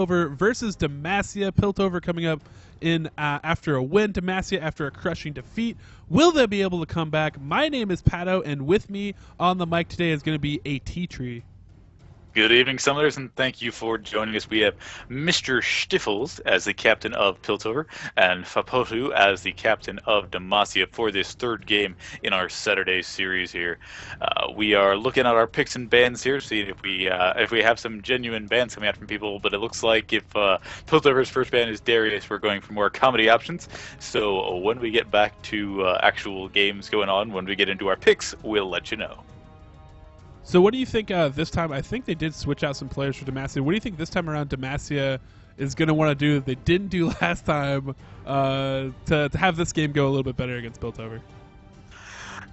Piltover versus Demacia. Piltover coming up in after a win. Demacia after a crushing defeat. Will they be able to come back? My name is Paddo, and with me on the mic today is going to be AteaTree. Good evening, Summoners, and thank you for joining us. We have Mr. Stiffles as the captain of Piltover and Fapotu as the captain of Demacia for this third game in our Saturday series here. We are looking at our picks and bans here, seeing if we have some genuine bans coming out from people, but it looks like if Piltover's first ban is Darius, we're going for more comedy options. So when we get back to actual games going on, when we get into our picks, we'll let you know. So what do you think this time? I think they did switch out some players for Demacia. What do you think this time around Demacia is going to want to do that they didn't do last time to have this game go a little bit better against Piltover?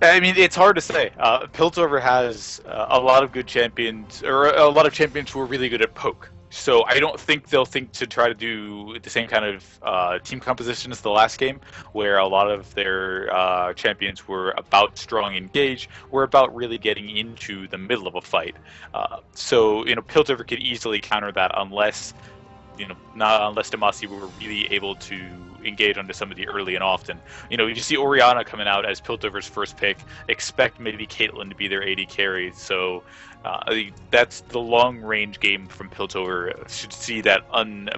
I mean, it's hard to say. Piltover has a lot of good champions, or a lot of champions who are really good at poke. So I don't think they'll think to try to do the same kind of team composition as the last game, where a lot of their champions were about strong engage, were about really getting into the middle of a fight. So Piltover could easily counter that unless not unless Demacia were really able to engage onto some of the early and often. You see Orianna coming out as Piltover's first pick. Expect maybe Caitlyn to be their AD carry. So that's the long-range game from Piltover. Should see that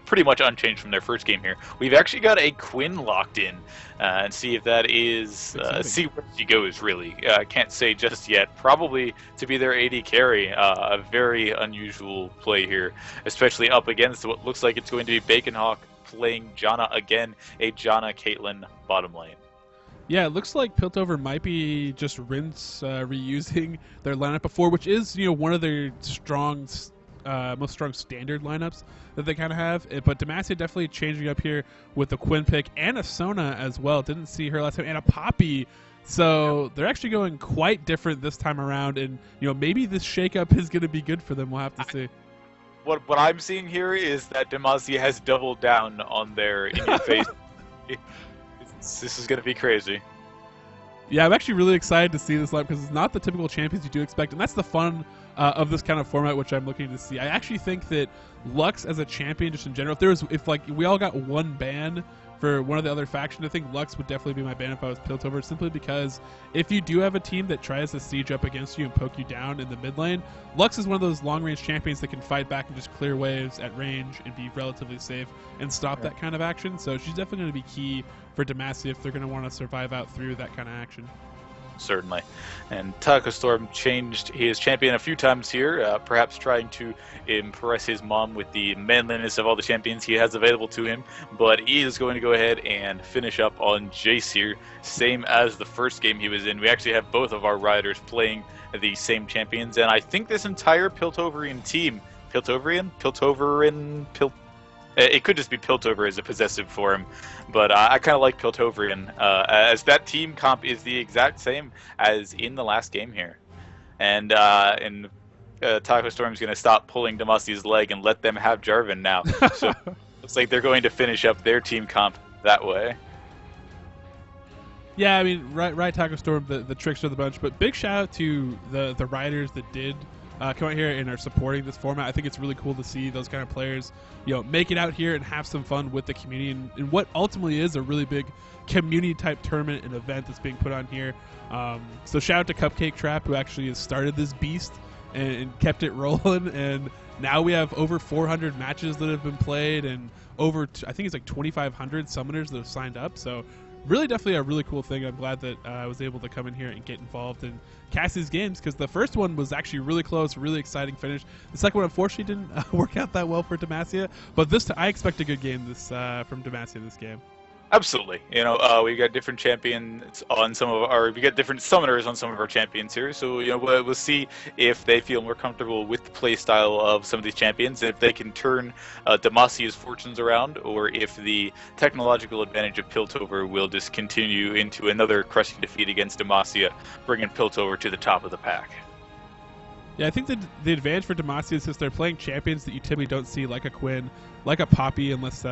pretty much unchanged from their first game here. We've actually got a Quinn locked in, and see if that is see where she goes. Really, can't say just yet. Probably to be their AD carry. A very unusual play here, especially up against what looks like it's going to be Baconhawk playing Janna again, a Janna Caitlyn bottom lane. Yeah, it looks like Piltover might be just reusing their lineup before, which is one of their most strong standard lineups that they kind of have. But Demacia definitely changing up here with the Quinn pick and a Sona as well. Didn't see her last time, and a Poppy. So they're actually going quite different this time around, and maybe this shakeup is going to be good for them. We'll have to see. What I'm seeing here is that Demacia has doubled down on their in-your-face. This is going to be crazy. Yeah, I'm actually really excited to see this lineup because it's not the typical champions you do expect, and that's the fun of this kind of format, which I'm looking to see. I actually think that Lux as a champion, just in general, if we all got one ban for one of the other factions, I think Lux would definitely be my ban if I was Piltover, simply because if you do have a team that tries to siege up against you and poke you down in the mid lane, Lux is one of those long-range champions that can fight back and just clear waves at range and be relatively safe and stop that kind of action. So she's definitely going to be key for Demacia if they're going to want to survive out through that kind of action. Certainly. And Taco Storm changed his champion a few times here, perhaps trying to impress his mom with the manliness of all the champions he has available to him, but he is going to go ahead and finish up on Jace here, same as the first game he was in. We actually have both of our riders playing the same champions, and I think this entire Piltoverian team, it could just be Piltover as a possessive for him, but I kind of like Piltoverian, as that team comp is the exact same as in the last game here. And Taco Storm's going to stop pulling Demacia's leg and let them have Jarvan now. So looks like they're going to finish up their team comp that way. Yeah, I mean, right, Taco Storm, the trickster of the bunch, but big shout out to the riders that did come out here and are supporting this format. I think it's really cool to see those kind of players, make it out here and have some fun with the community and what ultimately is a really big community type tournament and event that's being put on here. So shout out to Cupcake Trap, who actually has started this beast and kept it rolling. And now we have over 400 matches that have been played and I think it's like 2,500 summoners that have signed up. So really definitely a really cool thing. I'm glad that I was able to come in here and get involved in Cassie's games, because the first one was actually really close, really exciting finish. The second one unfortunately didn't work out that well for Demacia, but I expect a good game from Demacia in this game. Absolutely. We've got different champions on we got different summoners on some of our champions here. So, we'll see if they feel more comfortable with the play style of some of these champions, and if they can turn Demacia's fortunes around, or if the technological advantage of Piltover will just continue into another crushing defeat against Demacia, bringing Piltover to the top of the pack. Yeah, I think the advantage for Demacia is they're playing champions that you typically don't see, like a Quinn, like a Poppy, unless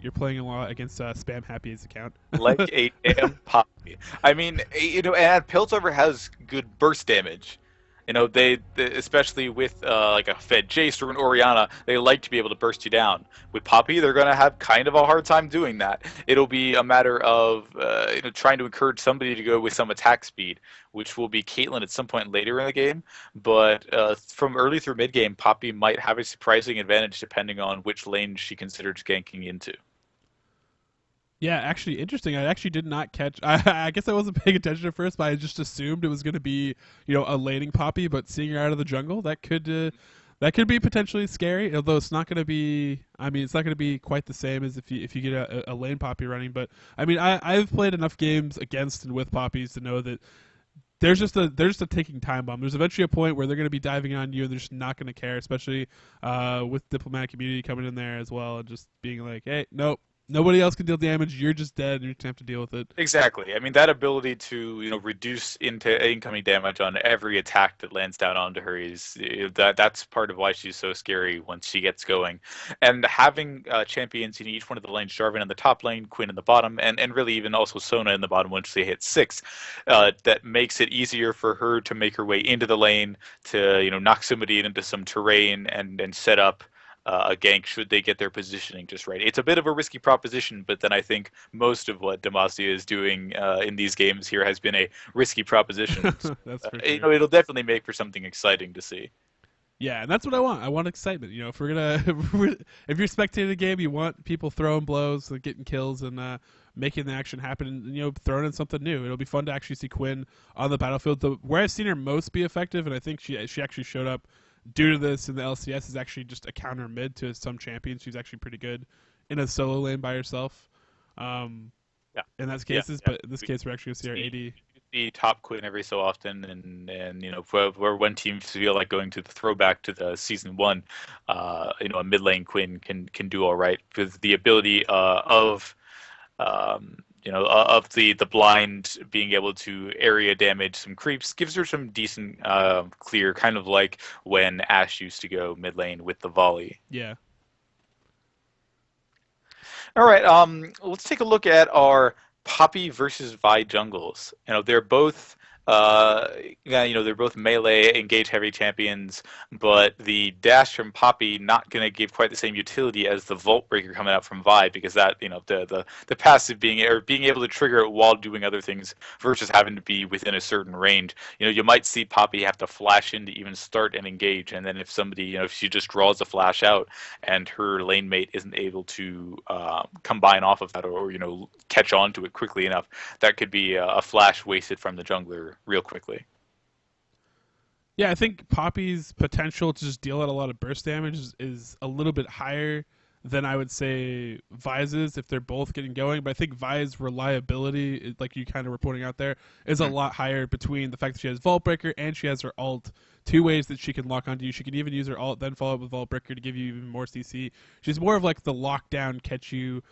you're playing a lot against Spam Happy's account. Like a damn Poppy. I mean, and Piltover has good burst damage. They especially with like a Fed Jace or an Orianna, they like to be able to burst you down. With Poppy, they're going to have kind of a hard time doing that. It'll be a matter of trying to encourage somebody to go with some attack speed, which will be Caitlyn at some point later in the game. But from early through mid game, Poppy might have a surprising advantage depending on which lane she considers ganking into. Yeah, actually, interesting. I actually did not catch. I guess I wasn't paying attention at first, but I just assumed it was going to be, a laning Poppy. But seeing her out of the jungle, that could be potentially scary. Although it's not going to be. I mean, it's not going to be quite the same as if you get a lane Poppy running. But I mean, I've played enough games against and with Poppies to know that there's just a ticking time bomb. There's eventually a point where they're going to be diving on you, and they're just not going to care, especially with diplomatic community coming in there as well, and just being like, hey, nope. Nobody else can deal damage. You're just dead, and you're just gonna have to deal with it. Exactly. I mean, that ability to reduce into incoming damage on every attack that lands down onto her is that's part of why she's so scary once she gets going. And having champions in each one of the lanes, Jarvan in the top lane, Quinn in the bottom, and really even also Sona in the bottom once they hit 6, that makes it easier for her to make her way into the lane to knock somebody into some terrain and set up a gank should they get their positioning just right. It's a bit of a risky proposition, but then I think most of what Demacia is doing in these games here has been a risky proposition. That's for sure. It'll definitely make for something exciting to see. Yeah, and that's what I want. I want excitement. If we're gonna, if you're spectating a game, you want people throwing blows, and getting kills, and making the action happen, and throwing in something new. It'll be fun to actually see Quinn on the battlefield. Where I've seen her most be effective, and I think she actually showed up due to this in the LCS, is actually just a counter mid to some champions. She's actually pretty good in a solo lane by herself. Yeah. In those cases, yeah. But in this case, we're actually going to see our AD. The top Quinn every so often, and where one team feel like going to the throwback to the season 1, a mid lane Quinn can do all right with the ability of the blind being able to area damage some creeps, gives her some decent clear, kind of like when Ashe used to go mid lane with the volley. Yeah. All right, let's take a look at our Poppy versus Vi jungles. They're both they're both melee engage heavy champions, but the dash from Poppy not going to give quite the same utility as the Vault Breaker coming out from Vi, because that the passive being able to trigger it while doing other things versus having to be within a certain range. You might see Poppy have to flash in to even start and engage, and then if somebody if she just draws a flash out and her lane mate isn't able to combine off of that or catch on to it quickly enough, that could be a flash wasted from the jungler real quickly. Yeah, I think Poppy's potential to just deal out a lot of burst damage is a little bit higher than I would say Vi's is if they're both getting going. But I think Vi's reliability, like you kind of were pointing out there, is a lot higher between the fact that she has Vault Breaker and she has her ult. 2 ways that she can lock onto you. She can even use her ult, then follow up with Vault Breaker to give you even more CC. She's more of like the lockdown catch you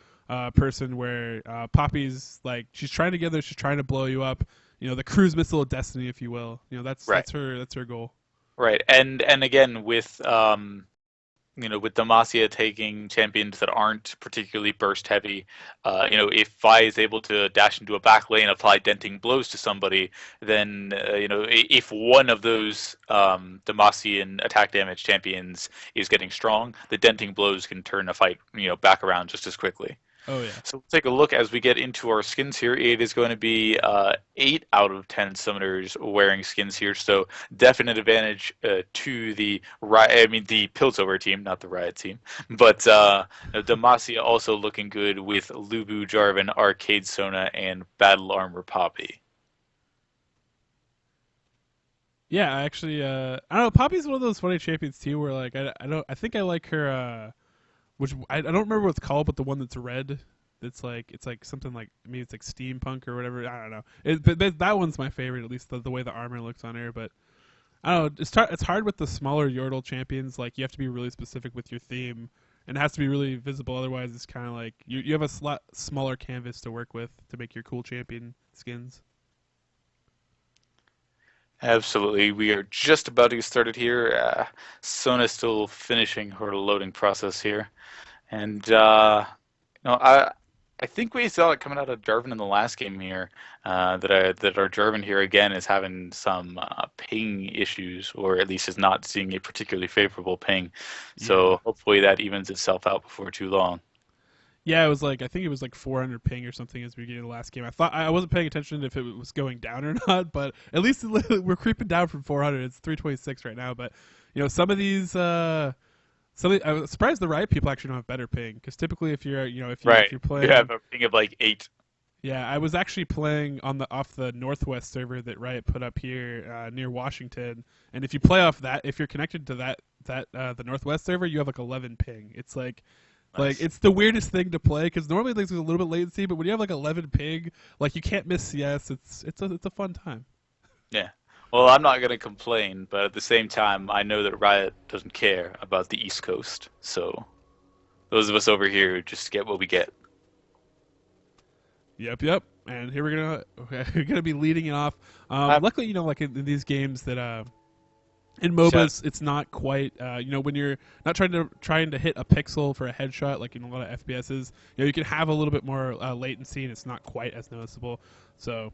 person where Poppy's like she's trying to get there, she's trying to blow you up. The cruise missile of destiny, if you will. That's Right. that's her goal. Right, and again with with Demacia taking champions that aren't particularly burst heavy, if Vi is able to dash into a back lane, apply denting blows to somebody, then if one of those Demacian attack damage champions is getting strong, the denting blows can turn a fight back around just as quickly. Oh yeah. So let's take a look as we get into our skins here. It is going to be 8 out of 10 summoners wearing skins here, so definite advantage to the Piltover team, not the Riot team. But Demacia also looking good with Lubu, Jarvan, Arcade Sona, and Battle Armor Poppy. Yeah, actually, I don't know. Poppy's one of those funny champions too, where like I think I like her. Which I don't remember what it's called, but the one that's red, it's like something like maybe it's like steampunk or whatever. I don't know. But that one's my favorite, at least the way the armor looks on her. But I don't know. It's hard with the smaller Yordle champions. Like you have to be really specific with your theme, and it has to be really visible. Otherwise, it's kind of like you have a smaller canvas to work with to make your cool champion skins. Absolutely. We are just about to get started here. Sona's still finishing her loading process here. And, I think we saw it coming out of Jarvan in the last game here. That our Jarvan here again is having some ping issues, or at least is not seeing a particularly favorable ping. So Yeah. hopefully that evens itself out before too long. Yeah, it was like I think it was like 400 ping or something as we beginning of the last game. I thought I wasn't paying attention if it was going down or not, but at least we're creeping down from 400. It's 326 right now, but some of these I was surprised the Riot people actually don't have better ping because typically if you're if Right. you're You playing have a ping of like 8. yeah, I was actually playing off the Northwest server that Riot put up here near Washington, and if you play off that, if you're connected to that the Northwest server, you have like 11 ping. It's like Nice. it's the weirdest thing to play because normally there's a little bit latency, but when you have like 11 ping, like you can't miss CS. It's a fun time. Yeah. Well, I'm not going to complain, but at the same time, I know that Riot doesn't care about the East Coast. So those of us over here just get what we get. Yep. And here we're gonna be leading it off. Luckily, like in these games that in MOBAs, it's not quite when you're not trying to hit a pixel for a headshot like in a lot of FPSs. You can have a little bit more latency and it's not quite as noticeable. So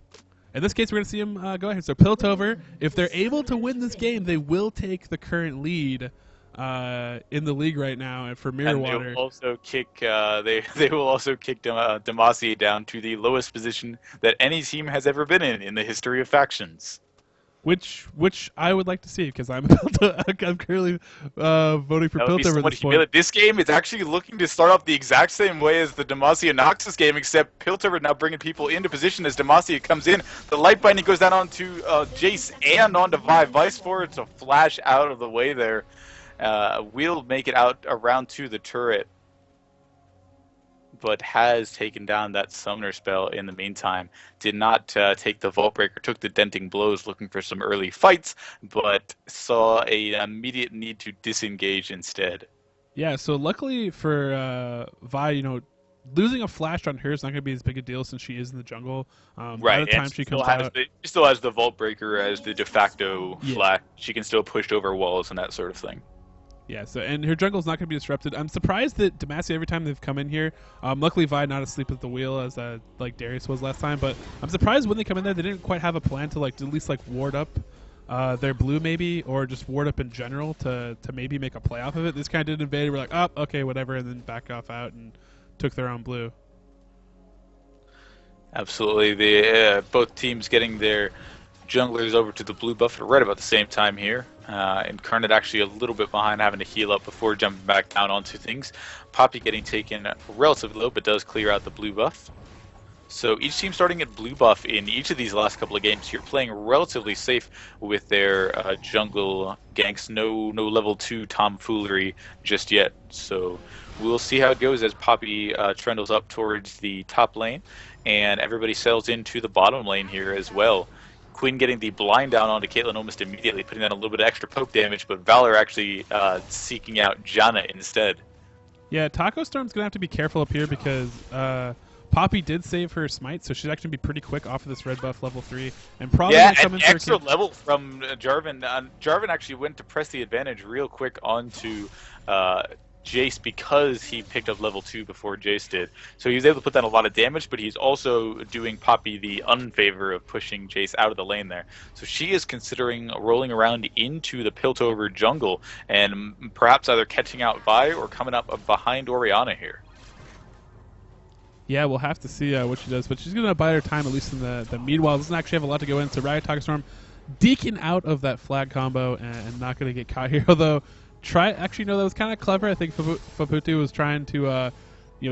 in this case, we're gonna see him go ahead. So Piltover, if they're able to win this game, they will take the current lead in the league right now for Mirrorwater. And they will also kick they will also kick Demacia down to the lowest position that any team has ever been in the history of factions. Which I would like to see because I'm currently voting for Piltover at this point. This game is actually looking to start off the exact same way as the Demacia Noxus game, except Piltover now bringing people into position as Demacia comes in. The light binding goes down onto Jace and onto Vi. Vice for it to flash out of the way there. Will make it out around to the turret, but has taken down that summoner spell in the meantime. Did not take the Vault Breaker, took the denting blows looking for some early fights, but saw an immediate need to disengage instead. Yeah, so luckily for Vi, losing a flash on her is not going to be as big a deal since she is in the jungle. Right, by the time she comes out, she still has the Vault Breaker as the de facto flash. She can still push over walls and that sort of thing. Yeah, so and her jungle's not going to be disrupted. I'm surprised that Demacia every time they've come in here, luckily Vi not asleep at the wheel as like Darius was last time, but I'm surprised when they come in there they didn't quite have a plan to at least ward up their blue maybe, or just ward up in general to maybe make a play off of it. This kind of did invade. We're like, oh, okay, whatever, and then backed off out and took their own blue. Absolutely, both teams getting their junglers over to the blue buff at right about the same time here. Incarnate actually a little bit behind, having to heal up before jumping back down onto things. Poppy getting taken relatively low, but does clear out the blue buff. So each team starting at blue buff in each of these last couple of games. You're playing relatively safe with their jungle ganks. No level 2 tomfoolery just yet. So we'll see how it goes as Poppy trundles up towards the top lane, and everybody sails into the bottom lane here as well. Quinn getting the blind down onto Caitlyn almost immediately, putting down a little bit of extra poke damage, but Valor actually seeking out Janna instead. Yeah, Taco Storm's going to have to be careful up here because Poppy did save her smite, so she's actually going to be pretty quick off of this red buff level 3. And probably an extra level from Jarvan. Jarvan actually went to press the advantage real quick onto Jace because he picked up level 2 before Jace did. So he was able to put down a lot of damage, but he's also doing Poppy the unfavor of pushing Jace out of the lane there. So she is considering rolling around into the Piltover jungle and perhaps either catching out Vi or coming up behind Orianna here. Yeah, we'll have to see what she does, but she's going to bide her time, at least in the meanwhile. Doesn't actually have a lot to go into. Riot Taco Storm deking out of that flag combo and not going to get caught here, although that was kind of clever. I think Faputu was trying to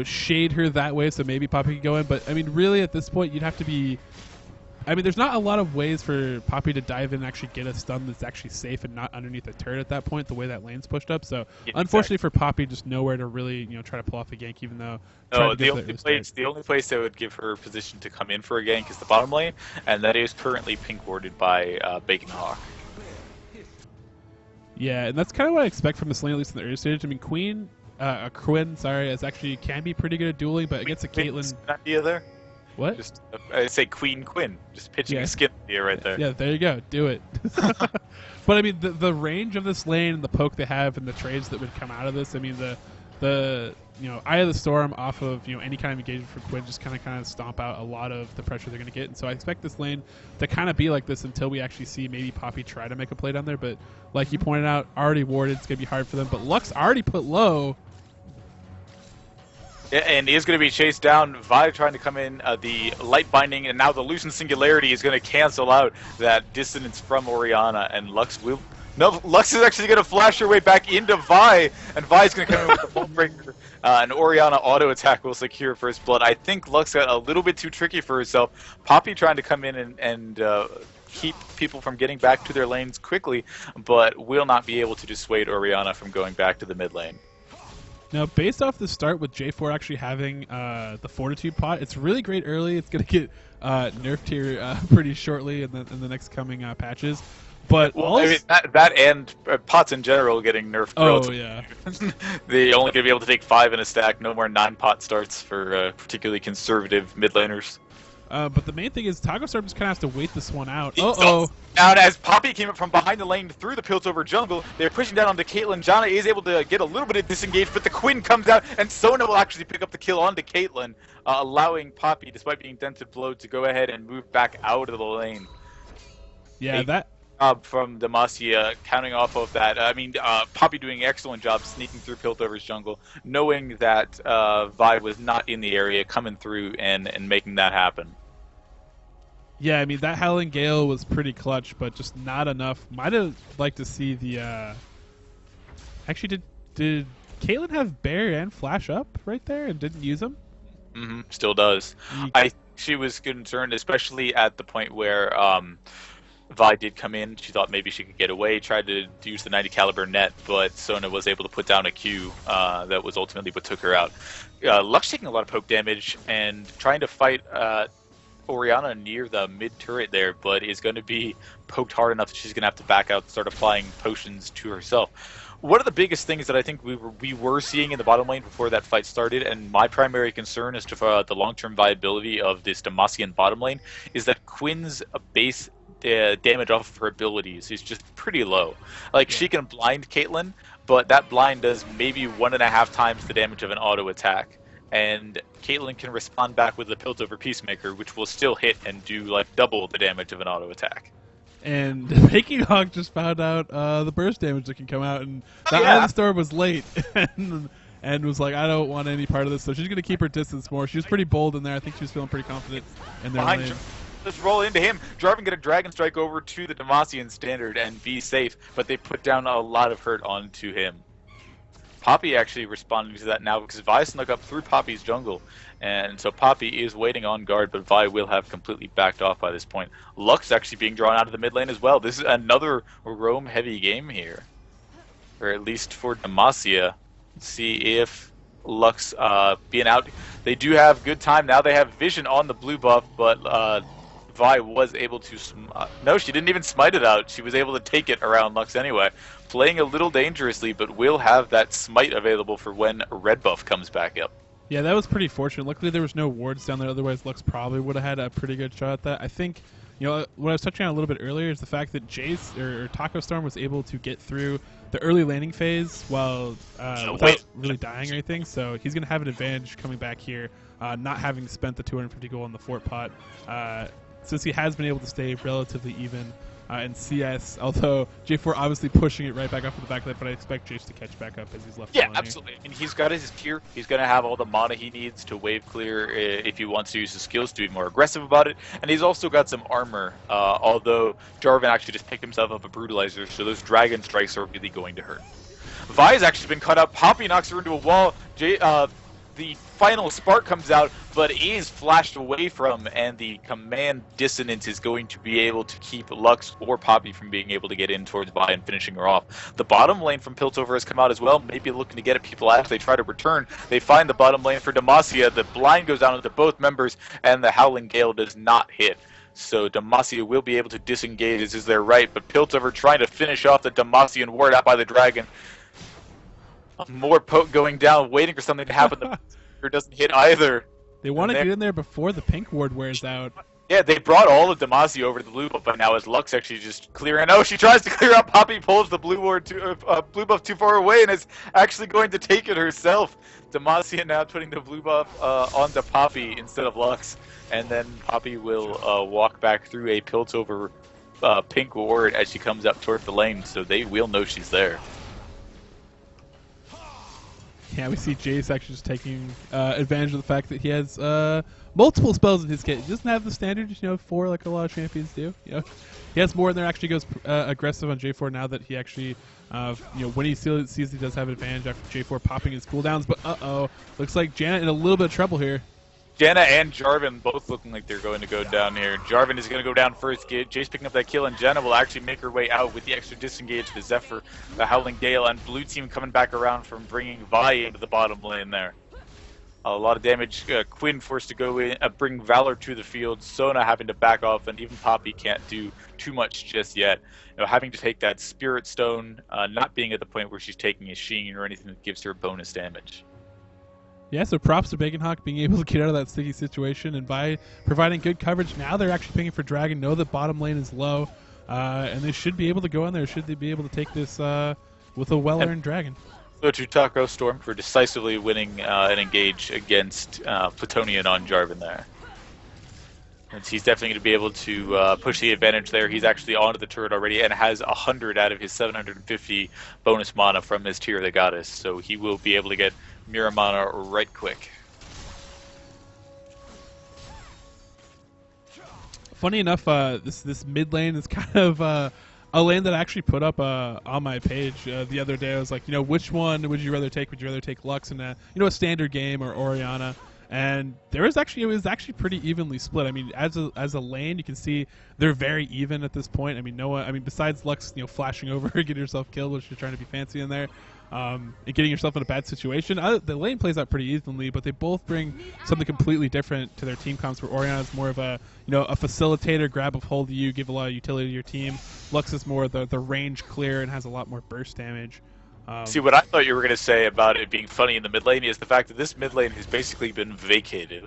shade her that way so maybe Poppy could go in, but I mean really at this point you'd have to be there's not a lot of ways for Poppy to dive in and actually get a stun that's actually safe and not underneath the turret at that point, the way that lane's pushed up. So yeah, unfortunately for Poppy, just nowhere to really try to pull off a gank, even though the only place that would give her position to come in for a gank is the bottom lane, and that is currently pink warded by Bacon Hawk. Yeah, and that's kind of what I expect from this lane, at least in the early stage. I mean, Quinn, is actually can be pretty good at dueling, but against a Caitlyn... idea there? What? Just I say Quinn, just pitching a skin idea right there. Yeah, there you go. Do it. But I mean, the range of this lane and the poke they have and the trades that would come out of this, I mean, the Eye of the Storm off of any kind of engagement for Quinn just kind of stomp out a lot of the pressure they're going to get. And so I expect this lane to kind of be like this until we actually see maybe Poppy try to make a play down there. But like you pointed out, already warded. It's going to be hard for them. But Lux already put low. Yeah, and he is going to be chased down. Vi trying to come in the light binding, and now the Lucent Singularity is going to cancel out that dissonance from Orianna, and Lux will. No, Lux is actually going to flash her way back into Vi, and Vi is going to come in with the Ball Breaker. And Orianna auto attack will secure first blood. I think Lux got a little bit too tricky for herself. Poppy trying to come in and keep people from getting back to their lanes quickly, but will not be able to dissuade Orianna from going back to the mid lane. Now, based off the start with J4 actually having the Fortitude pot, it's really great early. It's going to get nerfed here pretty shortly in the next coming patches. But well, I mean, that and pots in general getting nerfed. Oh, yeah. They only going to be able to take 5 in a stack. No more 9 pot starts for particularly conservative mid laners. But the main thing is Taco Storm just kind of has to wait this one out. Now, as Poppy came up from behind the lane through the Piltover jungle, they're pushing down onto Caitlyn. Janna is able to get a little bit of disengaged, but the Quinn comes out, and Sona will actually pick up the kill onto Caitlyn, allowing Poppy, despite being dented blow, to go ahead and move back out of the lane. Yeah, that... from Demacia, counting off of that. I mean, Poppy doing an excellent job sneaking through Piltover's jungle, knowing that Vi was not in the area, coming through and making that happen. Yeah, I mean, that Howling Gale was pretty clutch, but just not enough. Might have liked to see the... Actually, did Caitlyn have Bear and Flash up right there and didn't use them? Mm-hmm, still does. She was concerned, especially at the point where Vi did come in. She thought maybe she could get away, tried to use the 90 caliber net, but Sona was able to put down a Q that was ultimately what took her out. Lux taking a lot of poke damage and trying to fight Orianna near the mid turret there, but is going to be poked hard enough that she's going to have to back out and start applying potions to herself. One of the biggest things that I think we were seeing in the bottom lane before that fight started, and my primary concern as to the long-term viability of this Demacian bottom lane, is that Quinn's base damage off of her abilities is just pretty low. Like, she can blind Caitlyn, but that blind does maybe 1.5 times the damage of an auto attack. And Caitlyn can respond back with the Piltover Peacemaker, which will still hit and do like double the damage of an auto attack. And Making Hawk just found out the burst damage that can come out, and that Eye of the Storm was late, and was like, I don't want any part of this, so she's going to keep her distance more. She was pretty bold in there. I think she was feeling pretty confident in their lane. Let's roll into him. Jarvan get a Dragon Strike over to the Demacian standard and be safe, but they put down a lot of hurt onto him. Poppy actually responding to that now because Vi snuck up through Poppy's jungle, and so Poppy is waiting on guard, but Vi will have completely backed off by this point. Lux actually being drawn out of the mid lane as well. This is another roam-heavy game here, or at least for Demacia. Let's see if Lux being out. They do have good time now. They have vision on the blue buff, but Vi was able to... no, she didn't even smite it out. She was able to take it around Lux anyway. Playing a little dangerously, but will have that smite available for when red buff comes back up. Yeah, that was pretty fortunate. Luckily, there was no wards down there. Otherwise, Lux probably would have had a pretty good shot at that. I think, what I was touching on a little bit earlier is the fact that Jace or Taco Storm was able to get through the early landing phase while without really dying or anything. So he's going to have an advantage coming back here, not having spent the 250 gold on the fort pot, since he has been able to stay relatively even. In CS, although J4 obviously pushing it right back up to the backline, but I expect Jace to catch back up as he's left. Yeah, absolutely. I mean, he's got his tier. He's going to have all the mana he needs to wave clear if he wants to use his skills to be more aggressive about it. And he's also got some armor, although Jarvan actually just picked himself up a Brutalizer, so those Dragon Strikes are really going to hurt. Vi's actually been cut up. Poppy knocks her into a wall. The final spark comes out, but is flashed away from, and the command dissonance is going to be able to keep Lux or Poppy from being able to get in towards Vi and finishing her off. The bottom lane from Piltover has come out as well, maybe looking to get at people as they try to return. They find the bottom lane for Demacia. The blind goes down to both members, and the Howling Gale does not hit. So Demacia will be able to disengage, as is their right, but Piltover trying to finish off the Demacian ward out by the dragon. More poke going down, waiting for something to happen. The doesn't hit either. They want to get in there before the pink ward wears out. Yeah, they brought all of Demacia over to the blue buff, but now as Lux actually just clearing. Oh, she tries to clear up. Poppy pulls the blue blue buff too far away and is actually going to take it herself. Demacia now putting the blue buff onto Poppy instead of Lux, and then Poppy will walk back through a Piltover pink ward as she comes up toward the lane, so they will know she's there. Yeah, we see Jace actually just taking advantage of the fact that he has multiple spells in his kit. He doesn't have the standard, 4 like a lot of champions do. He has more, and there actually goes aggressive on J4 now that he actually, when he sees he does have advantage after J4 popping his cooldowns. But looks like Janet in a little bit of trouble here. Janna and Jarvan both looking like they're going to go down here. Jarvan is going to go down first. Jace picking up that kill, and Janna will actually make her way out with the extra disengage, the Zephyr, the Howling Gale, and blue team coming back around from bringing Vi into the bottom lane there. A lot of damage. Quinn forced to go in, bring Valor to the field. Sona having to back off, and even Poppy can't do too much just yet. Having to take that Spirit Stone, not being at the point where she's taking a Sheen or anything that gives her bonus damage. Yeah, so props to Baconhawk being able to get out of that sticky situation, and by providing good coverage, now they're actually picking for Dragon, know that bottom lane is low, and they should be able to go in there, should they be able to take this with a well-earned Dragon. So to Taco Storm for decisively winning an engage against Plutonian on Jarvan there. And he's definitely going to be able to push the advantage there. He's actually onto the turret already and has 100 out of his 750 bonus mana from his Tear of the Goddess, so he will be able to get Mirror mana right quick. Funny enough, this mid lane is kind of a lane that I actually put up on my page the other day. I was like, which one would you rather take? Would you rather take Lux in a standard game or Orianna? And it was actually pretty evenly split. I mean, as a lane, you can see they're very even at this point. I mean, besides Lux, flashing over, getting yourself killed, which you're trying to be fancy in there, and getting yourself in a bad situation. The lane plays out pretty evenly, but they both bring something completely different to their team comps. Where Orianna is more of a a facilitator, grab of hold you, give a lot of utility to your team. Lux is more the range clear and has a lot more burst damage. See, what I thought you were going to say about it being funny in the mid lane is the fact that this mid lane has basically been vacated.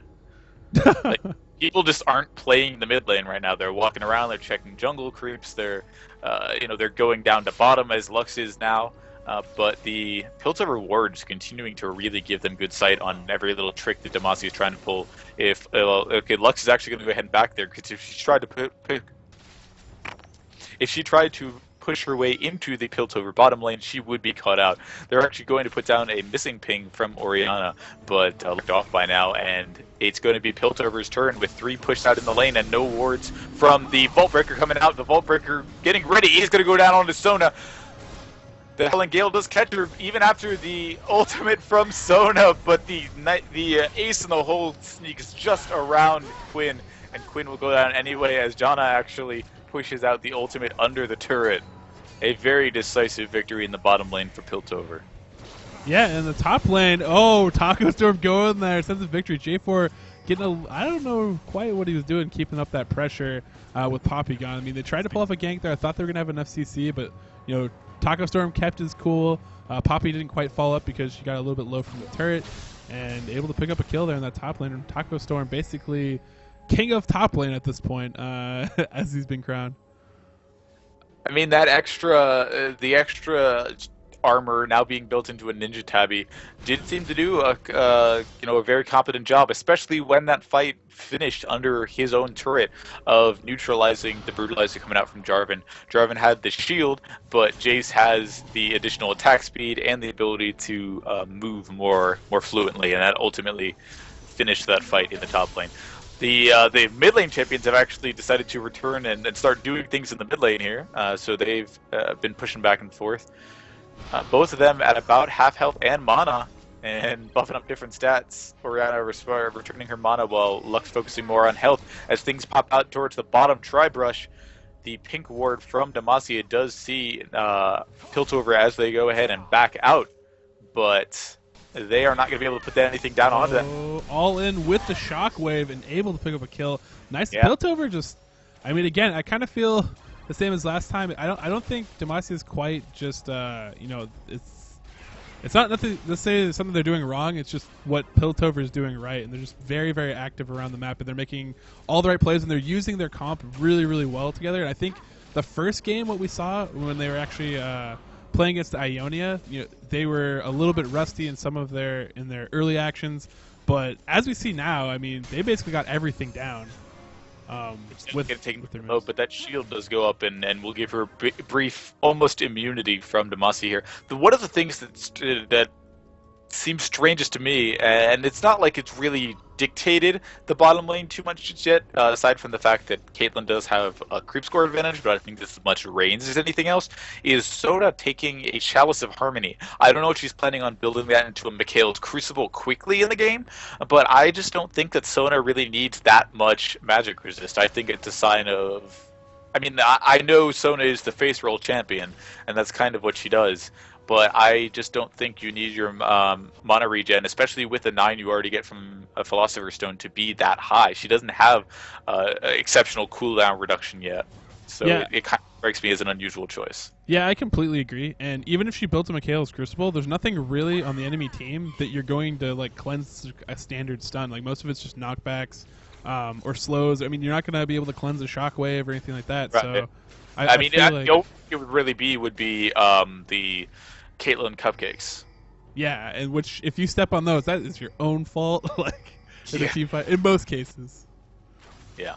Like, people just aren't playing the mid lane right now. They're walking around, they're checking jungle creeps, they're going down to bottom as Lux is now. But the Piltover wards continuing to really give them good sight on every little trick that Demacia is trying to pull. If Lux is actually going to go ahead and back there, because if she tried to push her way into the Piltover bottom lane, she would be caught out. They're actually going to put down a missing ping from Orianna, but looked off by now, and it's going to be Piltover's turn with 3 pushed out in the lane and no wards from the Vault Breaker coming out. The Vault Breaker getting ready. He's going to go down onto Sona. The Helen Gale does catch her even after the ultimate from Sona, but the ace in the hole sneaks just around Quinn, and Quinn will go down anyway as Janna actually pushes out the ultimate under the turret. A very decisive victory in the bottom lane for Piltover. Yeah, and the top lane, Taco Storm going there, sense of victory. J4 getting I don't know quite what he was doing, keeping up that pressure with Poppy gone. I mean, they tried to pull off a gank there. I thought they were going to have enough CC, but, Taco Storm kept his cool. Poppy didn't quite fall up because she got a little bit low from the turret, and able to pick up a kill there in that top lane. And Taco Storm basically king of top lane at this point, as he's been crowned. I mean, that extra, the extra armor now being built into a Ninja Tabby did seem to do a very competent job, especially when that fight finished under his own turret of neutralizing the Brutalizer coming out from Jarvan. Jarvan had the shield, but Jace has the additional attack speed and the ability to move more fluently, and that ultimately finished that fight in the top lane. The mid lane champions have actually decided to return and start doing things in the mid lane here, so they've been pushing back and forth. Both of them at about half health and mana, and buffing up different stats. Orianna returning her mana while Lux focusing more on health. As things pop out towards the bottom Tri-Brush, the pink ward from Demacia does see Piltover as they go ahead and back out, but they are not going to be able to put anything down onto them. All in with the shockwave and able to pick up a kill. Nice. Yeah. Piltover just, I mean, again, I kind of feel the same as last time. I don't think Demacia is quite just, it's it's not nothing to say it's something they're doing wrong. It's just what Piltover is doing right, and they're just very, very active around the map, and they're making all the right plays, and they're using their comp really, really well together. And I think the first game, what we saw when they were actually playing against the Ionia, they were a little bit rusty in some of their early actions, but as we see now, I mean, they basically got everything down. With their mode, but that shield does go up, and we'll give her a brief, almost immunity from Demacia here. One of the things that seems strangest to me, and it's not like it's really dictated the bottom lane too much yet, aside from the fact that Caitlyn does have a creep score advantage, but I think this is as much range as anything else, is Soda taking a Chalice of Harmony. I don't know if she's planning on building that into a Mikhail's Crucible quickly in the game, but I just don't think that Sona really needs that much magic resist. I think it's a sign of... I mean, I know Sona is the face roll champion, and that's kind of what she does, but I just don't think you need your mana regen, especially with the 9 you already get from a Philosopher's Stone, to be that high. She doesn't have exceptional cooldown reduction yet, so yeah. it kind of strikes me as an unusual choice. Yeah, I completely agree. And even if she built a Mikhail's Crucible, there's nothing really on the enemy team that you're going to like cleanse a standard stun. Like most of it's just knockbacks or slows. I mean, you're not going to be able to cleanse a shockwave or anything like that. Right. So I mean, like... it would be the Caitlyn cupcakes. Yeah, and which if you step on those, that is your own fault. Like in a team fight, in most cases. Yeah.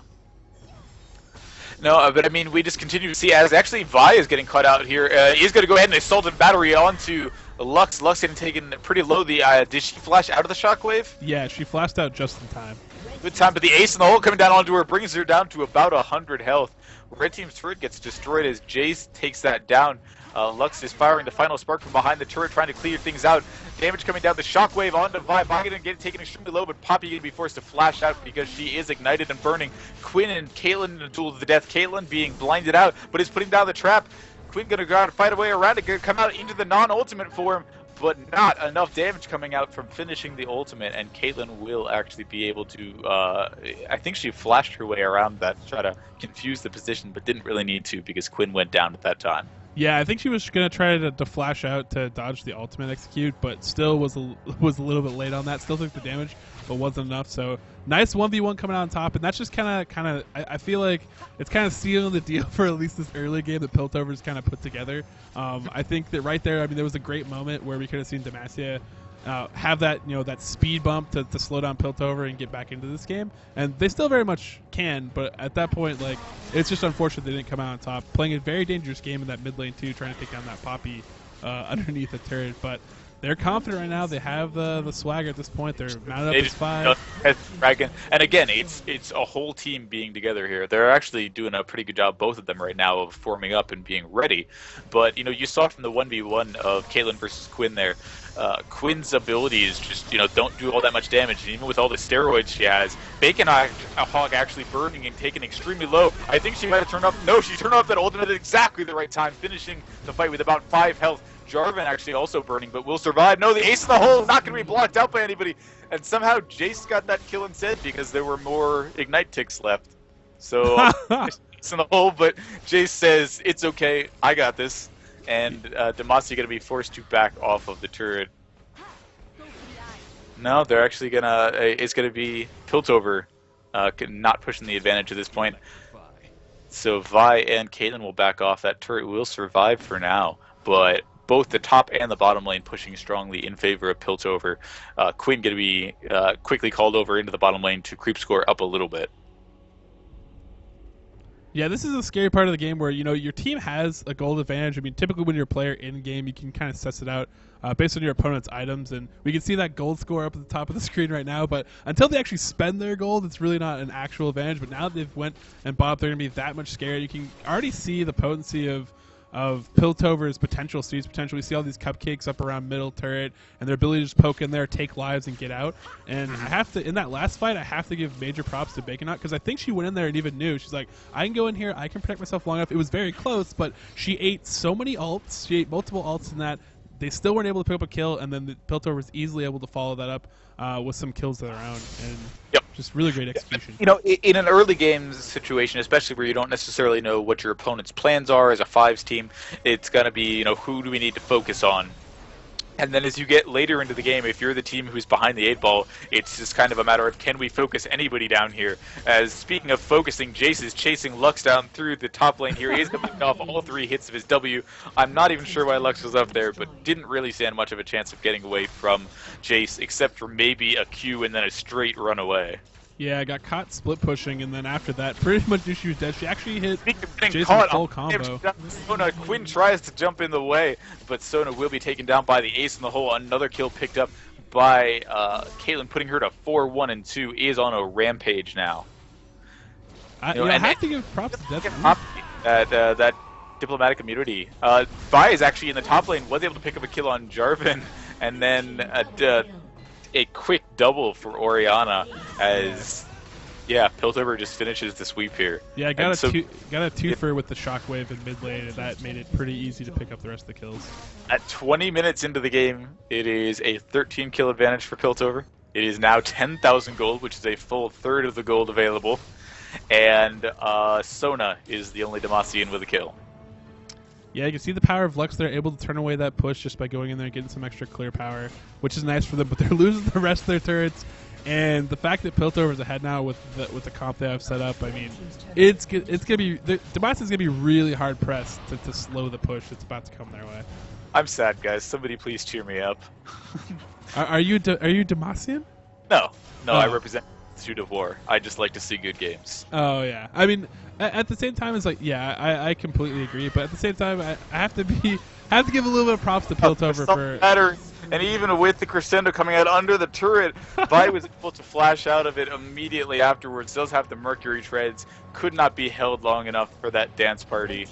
No, but I mean, we just continue to see as actually Vi is getting cut out here. He's going to go ahead and assault a battery onto Lux. Lux getting taken pretty low. Did she flash out of the shockwave? Yeah, she flashed out just in time. Good time, but the ace in the hole coming down onto her brings her down to about 100 health. Red team's turret gets destroyed as Jace takes that down. Lux is firing the final spark from behind the turret, trying to clear things out. Damage coming down, the shockwave onto Vi. Vi getting taken extremely low, but Poppy going to be forced to flash out because she is ignited and burning. Quinn and Caitlyn in a duel to the death. Caitlyn being blinded out, but is putting down the trap. Quinn going to go out and fight away around it, going to come out into the non-ultimate form, but not enough damage coming out from finishing the ultimate, and Caitlyn will actually be able to, I think she flashed her way around that to try to confuse the position, but didn't really need to because Quinn went down at that time. Yeah, I think she was going to try to flash out to dodge the ultimate execute, but still was a little bit late on that. Still took the damage, but wasn't enough. So nice 1v1 coming out on top, and that's just kind of. I feel like it's kind of sealing the deal for at least this early game that Piltover's kind of put together. I think that right there, I mean, there was a great moment where we could have seen Demacia have that that speed bump to slow down Piltover and get back into this game, and they still very much can, but at that point, like, it's just unfortunate they didn't come out on top, playing a very dangerous game in that mid lane too, trying to take down that Poppy underneath the turret. But they're confident right now. They have the swagger at this point. They're mounted up as 5. And again, it's a whole team being together here. They're actually doing a pretty good job, both of them right now, of forming up and being ready. But you saw from the 1v1 of Caitlyn versus Quinn there, Quinn's ability is just, don't do all that much damage. And even with all the steroids she has, Bacon Hawk actually burning and taken extremely low. I think she might have turned off. No, she turned off that ultimate at exactly the right time, finishing the fight with about 5 health. Jarvan actually also burning, but will survive. No, the ace in the hole is not going to be blocked out by anybody. And somehow Jace got that kill instead because there were more Ignite ticks left. So, ace in the hole, but Jace says, it's okay, I got this. And Demacia going to be forced to back off of the turret. No, they're actually going to... it's going to be Piltover not pushing the advantage at this point. So Vi and Caitlyn will back off. That turret will survive for now. But both the top and the bottom lane pushing strongly in favor of Piltover. Quinn going to be quickly called over into the bottom lane to creep score up a little bit. Yeah, this is a scary part of the game where, your team has a gold advantage. I mean, typically when you're a player in-game, you can kind of suss it out based on your opponent's items, and we can see that gold score up at the top of the screen right now, but until they actually spend their gold, it's really not an actual advantage. But now that they've went and bought up, they're going to be that much scared. You can already see the potency of Piltover's potential, Steve's potential. We see all these cupcakes up around middle turret and their ability to just poke in there, take lives, and get out. And I have to, in that last fight, I have to give major props to Bacon because I think she went in there and even knew. She's like, I can go in here, I can protect myself long enough. It was very close, but she ate so many ults. She ate multiple ults in that. They still weren't able to pick up a kill, and then Piltover was easily able to follow that up with some kills of their own. And just really great execution. In an early game situation, especially where you don't necessarily know what your opponent's plans are as a 5s team, it's going to be, who do we need to focus on? And then as you get later into the game, if you're the team who's behind the 8-ball, it's just kind of a matter of can we focus anybody down here? As speaking of focusing, Jace is chasing Lux down through the top lane here. He's going to pick off all 3 hits of his W. I'm not even sure why Lux was up there, but didn't really stand much of a chance of getting away from Jace, except for maybe a Q and then a straight run away. Yeah, got caught split pushing, and then after that, pretty much knew she was dead. She actually hit Jason's caught full combo. Sona, Quinn tries to jump in the way, but Sona will be taken down by the ace in the hole. Another kill picked up by Caitlyn, putting her to 4-1 and 2. Is on a rampage now. I have to give props to that diplomatic immunity. Vi is actually in the top lane, was able to pick up a kill on Jarvan, and then a quick double for Orianna as, yeah, Piltover just finishes the sweep here. Yeah, got a twofer with the shockwave in mid lane, and that made it pretty easy to pick up the rest of the kills. At 20 minutes into the game, it is a 13 kill advantage for Piltover. It is now 10,000 gold, which is a full third of the gold available. And Sona is the only Demacian with a kill. Yeah, you can see the power of Lux. They're able to turn away that push just by going in there and getting some extra clear power, which is nice for them, but they're losing the rest of their turrets. And the fact that Piltover's ahead now with the comp they have set up, I mean, it's gonna be Demacia's gonna be really hard pressed to slow the push that's about to come their way. I'm sad, guys. Somebody please cheer me up. Are you Demacian? No, I represent the Institute of War. I just like to see good games. Oh yeah, I mean, at the same time, it's like, yeah, I completely agree, but at the same time, I have to give a little bit of props to Piltover for better. And even with the crescendo coming out under the turret, Vi was able to flash out of it immediately afterwards. Does have the Mercury treads, could not be held long enough for that dance party.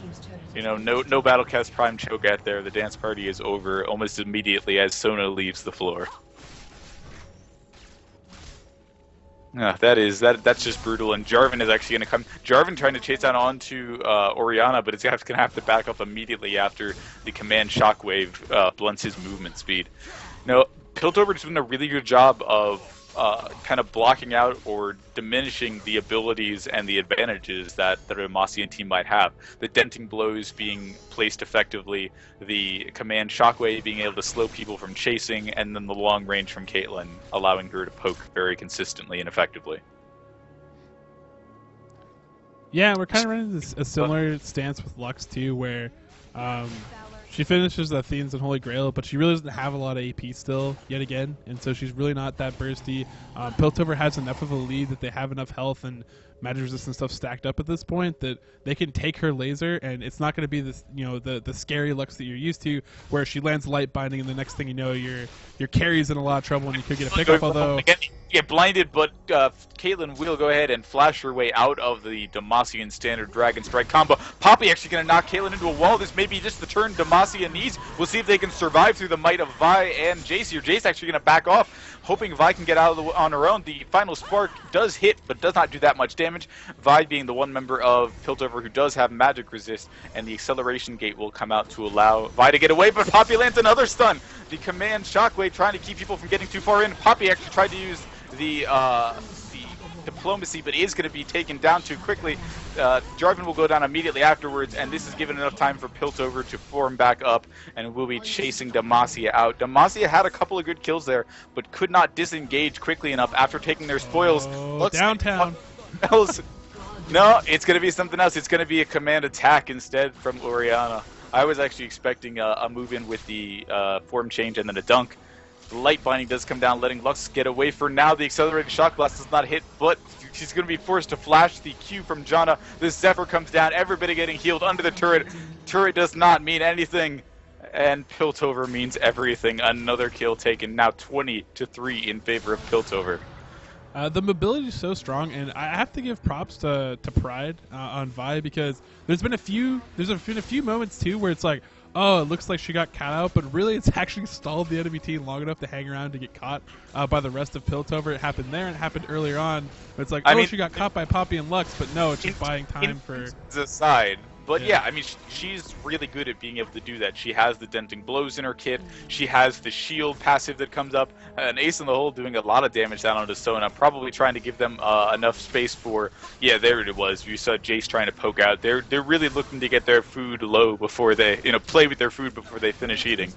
You know, no Battlecast Prime choke out there. The dance party is over almost immediately as Sona leaves the floor. That's just brutal, and Jarvan is actually going to come. Jarvan trying to chase down onto Orianna, but it's going to have to back up immediately after the command shockwave blunts his movement speed. Now, Piltover is doing a really good job of kind of blocking out or diminishing the abilities and the advantages that the Demacian team might have. The denting blows being placed effectively, the command shockwave being able to slow people from chasing, and then the long range from Caitlyn, allowing her to poke very consistently and effectively. Yeah, we're kind of running a similar stance with Lux too, where she finishes the Athenes and Holy Grail, but she really doesn't have a lot of AP still, yet again, and so she's really not that bursty. Piltover has enough of a lead that they have enough health and magic resistance stuff stacked up at this point that they can take her laser, and it's not going to be this, you know, the scary Lux that you're used to, where she lands light binding, and the next thing you know, your carry's in a lot of trouble, and you could get a pickup. Although get blinded, but Caitlyn will go ahead and flash her way out of the Demacian standard Dragon Strike combo. Poppy actually going to knock Caitlyn into a wall. This may be just the turn Demacia needs. We'll see if they can survive through the might of Vi and Jace here. Jace actually going to back off, hoping Vi can get out of on her own. The final spark does hit, but does not do that much damage. Vi being the one member of Piltover who does have magic resist, and the acceleration gate will come out to allow Vi to get away, but Poppy lands another stun. The command shockwave trying to keep people from getting too far in. Poppy actually tried to use the diplomacy, but is going to be taken down too quickly. Jarvan will go down immediately afterwards, and this is given enough time for Piltover to form back up, and will be chasing Demacia out. Demacia had a couple of good kills there, but could not disengage quickly enough after taking their spoils. Downtown. No, it's going to be something else. It's going to be a command attack instead from Orianna. I was actually expecting a move in with the form change and then a dunk. The light binding does come down, letting Lux get away for now. The accelerated shock blast does not hit, but she's going to be forced to flash the Q from Janna. The Zephyr comes down, everybody getting healed under the turret. Turret does not mean anything, and Piltover means everything. Another kill taken, now 20-3 in favor of Piltover. The mobility is so strong, and I have to give props to Pride on Vi, because there's been a few moments too where it's like, oh, it looks like she got caught out, but really it's actually stalled the enemy team long enough to hang around to get caught by the rest of Piltover. It happened there, and it happened earlier on. But it's like, she got caught by Poppy and Lux, but no, it's just buying time for the side. But yeah, I mean, she's really good at being able to do that. She has the denting blows in her kit. She has the shield passive that comes up. An ace in the hole doing a lot of damage down onto Sona, probably trying to give them enough space for, yeah, there it was. You saw Jace trying to poke out. They're really looking to get their food low before they, play with their food before they finish eating.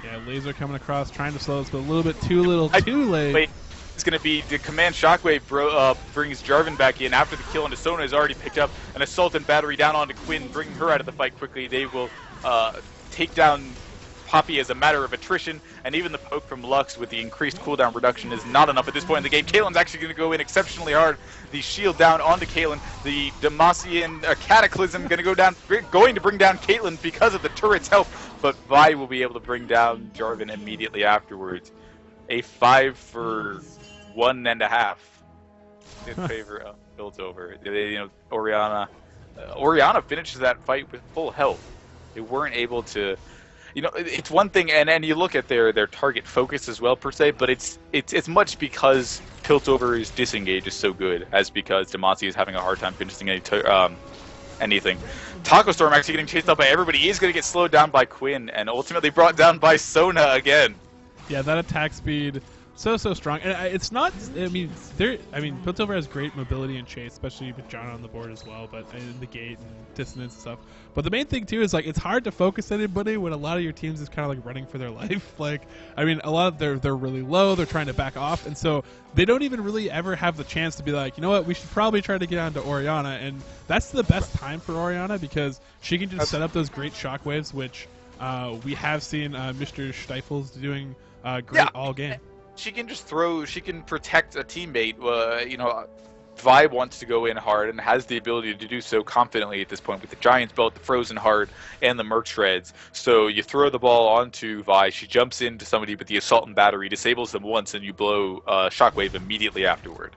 Yeah, laser coming across, trying to slow us, but a little bit too late. Wait, it's going to be the command shockwave brings Jarvan back in after the kill on Sona is already picked up. An assault and battery down onto Quinn, bringing her out of the fight quickly. They will take down Poppy as a matter of attrition, and even the poke from Lux with the increased cooldown reduction is not enough at this point in the game. Caitlyn's actually going to go in exceptionally hard. The shield down onto Caitlyn. The Demacian Cataclysm going to bring down Caitlyn because of the turret's help, but Vi will be able to bring down Jarvan immediately afterwards. A 5 for 1.5 in favor of Piltover. Orianna finishes that fight with full health. They weren't able to. It's one thing, and you look at their target focus as well per se, but it's much because Piltover's disengage is so good as because Demacia is having a hard time finishing anything. Taco Storm actually getting chased up by everybody. He is going to get slowed down by Quinn and ultimately brought down by Sona again. Yeah, that attack speed so strong, and it's not. Piltover has great mobility and chase, especially with John on the board as well, but in the gate and dissonance and stuff. But the main thing too is it's hard to focus anybody when a lot of your teams is kind of running for their life. A lot of they're really low, they're trying to back off, and so they don't even really ever have the chance to be like, you know what, we should probably try to get onto Orianna, and that's the best time for Orianna because she can just set up those great shockwaves, which we have seen Mr. Stifles doing great all game. She can just she can protect a teammate. Vi wants to go in hard and has the ability to do so confidently at this point with the Giant's Belt, the Frozen Heart, and the Merc Shreds. So you throw the ball onto Vi, she jumps into somebody with the Assault and Battery, disables them once, and you blow Shockwave immediately afterward.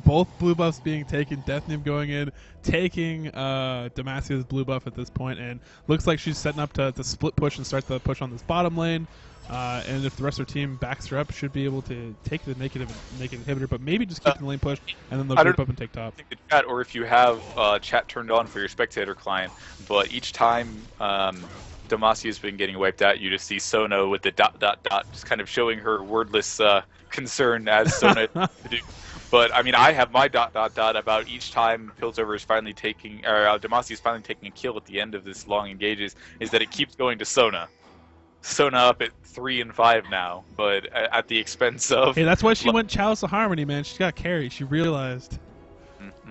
Both blue buffs being taken, Deathnim going in, taking Demacia's blue buff at this point, and looks like she's setting up to split push and start the push on this bottom lane. And if the rest of her team backs her up, should be able to take the naked inhibitor, but maybe just keep the lane push, and then they'll group up and take top. The chat, or if you have chat turned on for your spectator client, but each time Demasia's been getting wiped out, you just see Sona with the ... just kind of showing her wordless concern as Sona to do. But I have my ... about each time Piltover is finally taking, or Demacia is finally taking a kill at the end of this long engages, is that it keeps going to Sona. Sona up at 3 and 5 now, but at the expense of. Hey, that's why she went Chalice of Harmony, man. She got carried. She realized.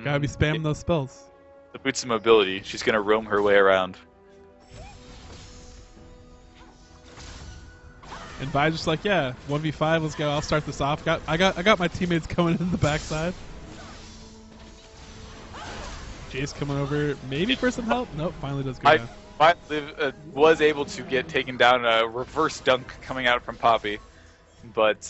Gotta be spamming those spells. The boots of mobility. She's gonna roam her way around. And Vi's just like, yeah, 1v5. Let's go. I'll start this off. I got my teammates coming in the backside. Jace coming over, maybe for some help. Nope, finally does go down. Was able to get taken down, a reverse dunk coming out from Poppy, but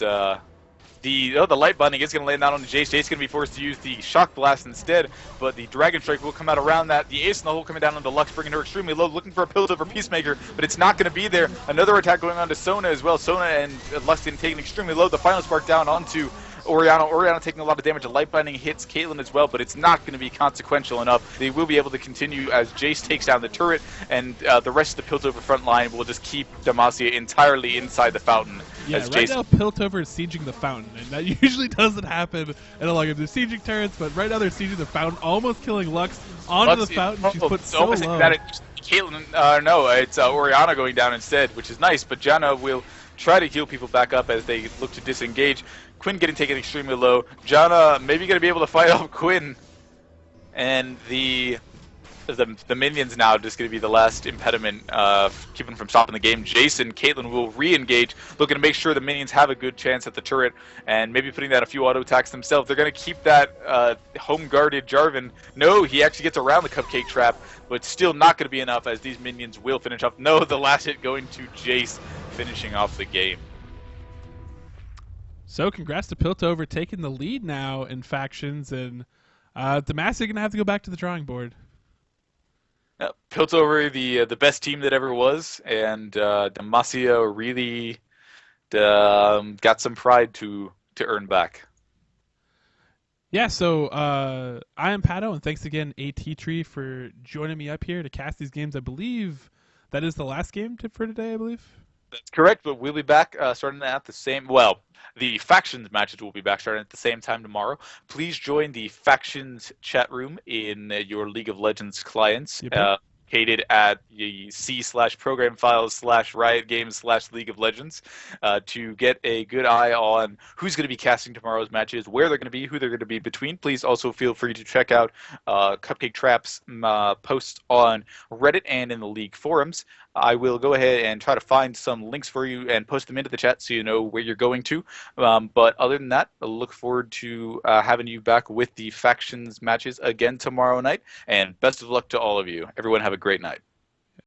the light binding is going to land down on Jace. Jace is going to be forced to use the Shock Blast instead, but the Dragon Strike will come out around that. The Ace in the hole coming down onto Lux, bringing her extremely low, looking for a Piltover Peacemaker, but it's not going to be there. Another attack going on to Sona as well. Sona and Lux getting taken extremely low. The final spark down onto Orianna taking a lot of damage. A light binding hits Caitlyn as well, but it's not going to be consequential enough. They will be able to continue as Jace takes down the turret, and the rest of the Piltover front line will just keep Demacia entirely inside the fountain. Yeah, as right Jace... now Piltover is sieging the fountain, and that usually doesn't happen in a lot of they're sieging turrets, but right now they're sieging the fountain, almost killing Lux onto the fountain. She's put so low. Caitlyn, no, it's Orianna going down instead, which is nice, but Janna will try to heal people back up as they look to disengage. Quinn getting taken extremely low. Janna maybe going to be able to fight off Quinn. And the minions now just going to be the last impediment keeping from stopping the game. Jason, Caitlyn will re-engage, looking to make sure the minions have a good chance at the turret, and maybe putting down a few auto attacks themselves. They're going to keep that home-guarded Jarvan. No, he actually gets around the cupcake trap, but still not going to be enough as these minions will finish off. No, the last hit going to Jace, finishing off the game. So congrats to Piltover taking the lead now in factions, and Demacia going to have to go back to the drawing board. Piltover, the best team that ever was, and Demacia really got some pride to earn back. Yeah, so I am Paddo, and thanks again AteaTree for joining me up here to cast these games. I believe that is the last game for today, I believe. That's correct, but we'll be back starting at the same... Well, the Factions matches will be back starting at the same time tomorrow. Please join the Factions chat room in your League of Legends clients. Yep. located at the C/program files/Riot Games/League of Legends to get a good eye on who's going to be casting tomorrow's matches, where they're going to be, who they're going to be between. Please also feel free to check out Cupcake Trap's posts on Reddit and in the League forums. I will go ahead and try to find some links for you and post them into the chat so you know where you're going to. But other than that, I look forward to having you back with the factions matches again tomorrow night. And best of luck to all of you. Everyone have a great night.